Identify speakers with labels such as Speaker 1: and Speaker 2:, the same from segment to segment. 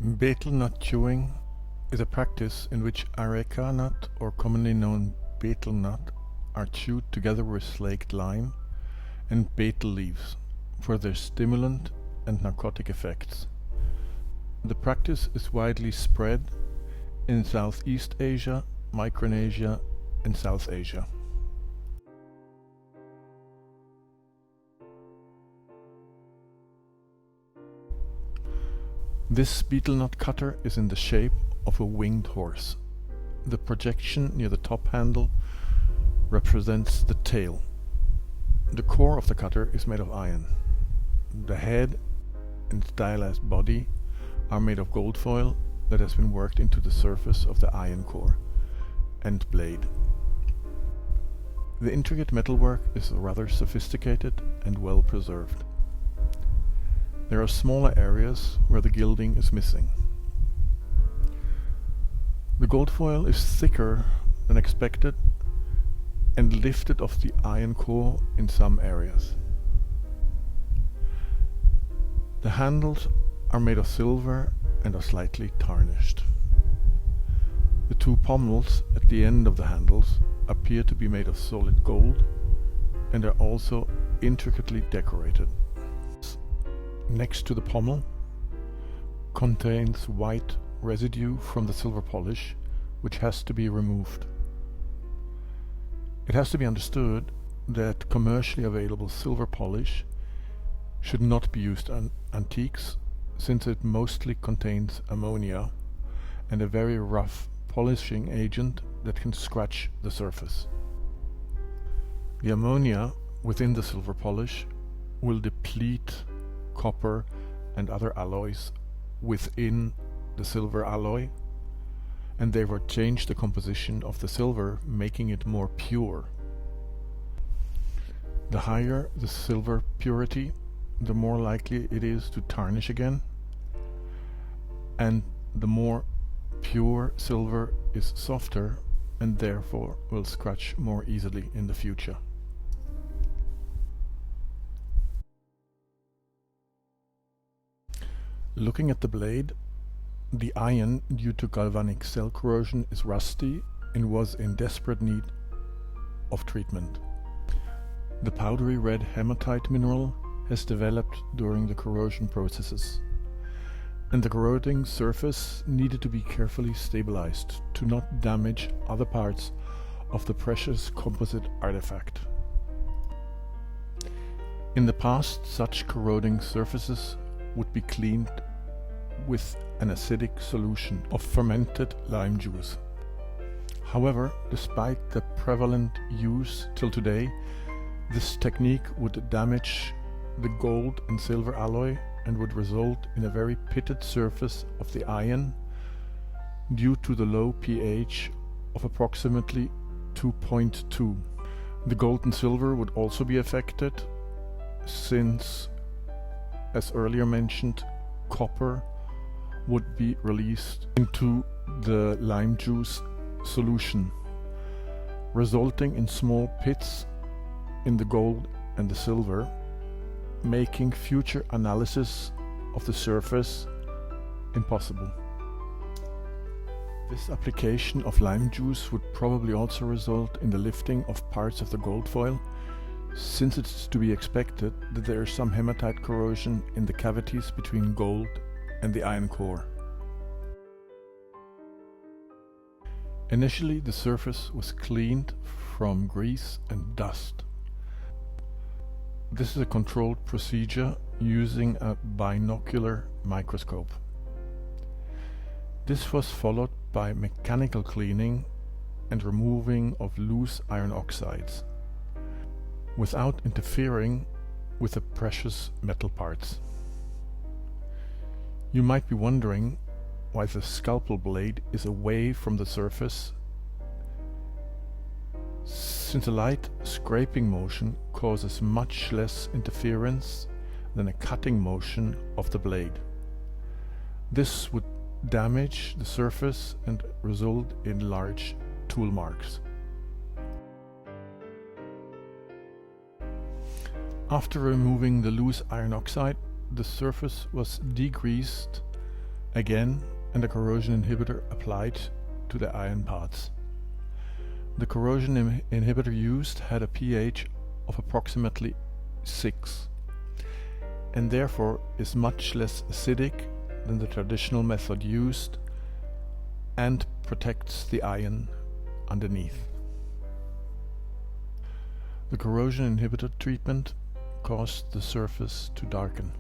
Speaker 1: Betel-nut chewing is a practice in which areca nut, or commonly known betel nut, are chewed together with slaked lime and betel leaves for their stimulant and narcotic effects. The practice is widely spread in Southeast Asia, Micronesia, and South Asia. This betel-nut cutter is in the shape of a winged horse. The projection near the top handle represents the tail. The core of the cutter is made of iron. The head and stylized body are made of gold foil that has been worked into the surface of the iron core and blade. The intricate metalwork is rather sophisticated and well preserved. There are smaller areas where the gilding is missing. The gold foil is thicker than expected and lifted off the iron core in some areas. The handles are made of silver and are slightly tarnished. The two pommels at the end of the handles appear to be made of solid gold and are also intricately decorated. Next to the pommel contains white residue from the silver polish, which has to be removed. It has to be understood that commercially available silver polish should not be used on antiques, since it mostly contains ammonia and a very rough polishing agent that can scratch the surface. The ammonia within the silver polish will deplete copper and other alloys within the silver alloy and therefore change the composition of the silver, making it more pure. The higher the silver purity, the more likely it is to tarnish again, and the more pure silver is softer and therefore will scratch more easily in the future. Looking at the blade, the iron, due to galvanic cell corrosion, is rusty and was in desperate need of treatment. The powdery red hematite mineral has developed during the corrosion processes, and the corroding surface needed to be carefully stabilized to not damage other parts of the precious composite artifact. In the past, such corroding surfaces would be cleaned with an acidic solution of fermented lime juice. However, despite the prevalent use till today, this technique would damage the gold and silver alloy and would result in a very pitted surface of the iron due to the low pH of approximately 2.2. The gold and silver would also be affected since, as earlier mentioned, copper would be released into the lime juice solution, resulting in small pits in the gold and the silver, making future analysis of the surface impossible. This application of lime juice would probably also result in the lifting of parts of the gold foil, since it is to be expected that there is some hematite corrosion in the cavities between gold and the iron core. Initially, the surface was cleaned from grease and dust. This is a controlled procedure using a binocular microscope. This was followed by mechanical cleaning and removing of loose iron oxides, without interfering with the precious metal parts. You might be wondering why the scalpel blade is away from the surface, since a light scraping motion causes much less interference than a cutting motion of the blade. This would damage the surface and result in large tool marks. After removing the loose iron oxide, the surface was degreased again, and a corrosion inhibitor applied to the iron parts. The corrosion inhibitor used had a pH of approximately 6 and therefore is much less acidic than the traditional method used and protects the iron underneath. The corrosion inhibitor treatment caused the surface to darken,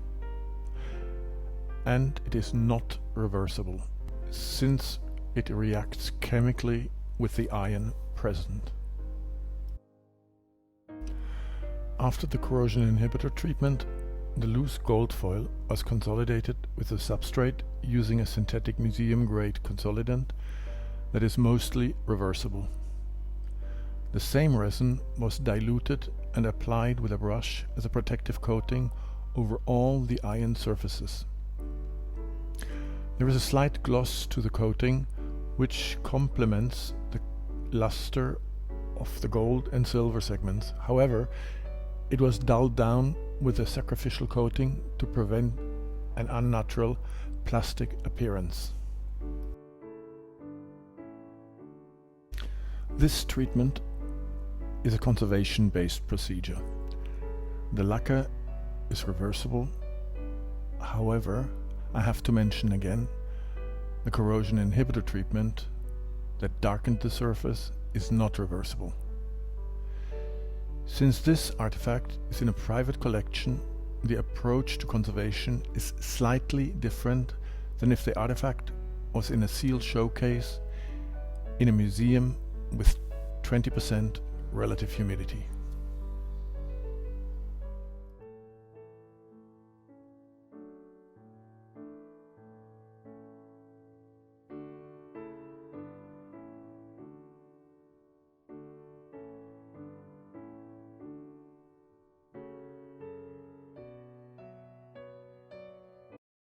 Speaker 1: and it is not reversible since it reacts chemically with the iron present. After the corrosion inhibitor treatment, the loose gold foil was consolidated with the substrate using a synthetic museum-grade consolidant that is mostly reversible. The same resin was diluted and applied with a brush as a protective coating over all the iron surfaces. There is a slight gloss to the coating which complements the luster of the gold and silver segments. However, it was dulled down with a sacrificial coating to prevent an unnatural plastic appearance. This treatment is a conservation-based procedure. The lacquer is reversible. However, I have to mention again, the corrosion inhibitor treatment that darkened the surface is not reversible. Since this artifact is in a private collection, the approach to conservation is slightly different than if the artifact was in a sealed showcase in a museum with 20% relative humidity.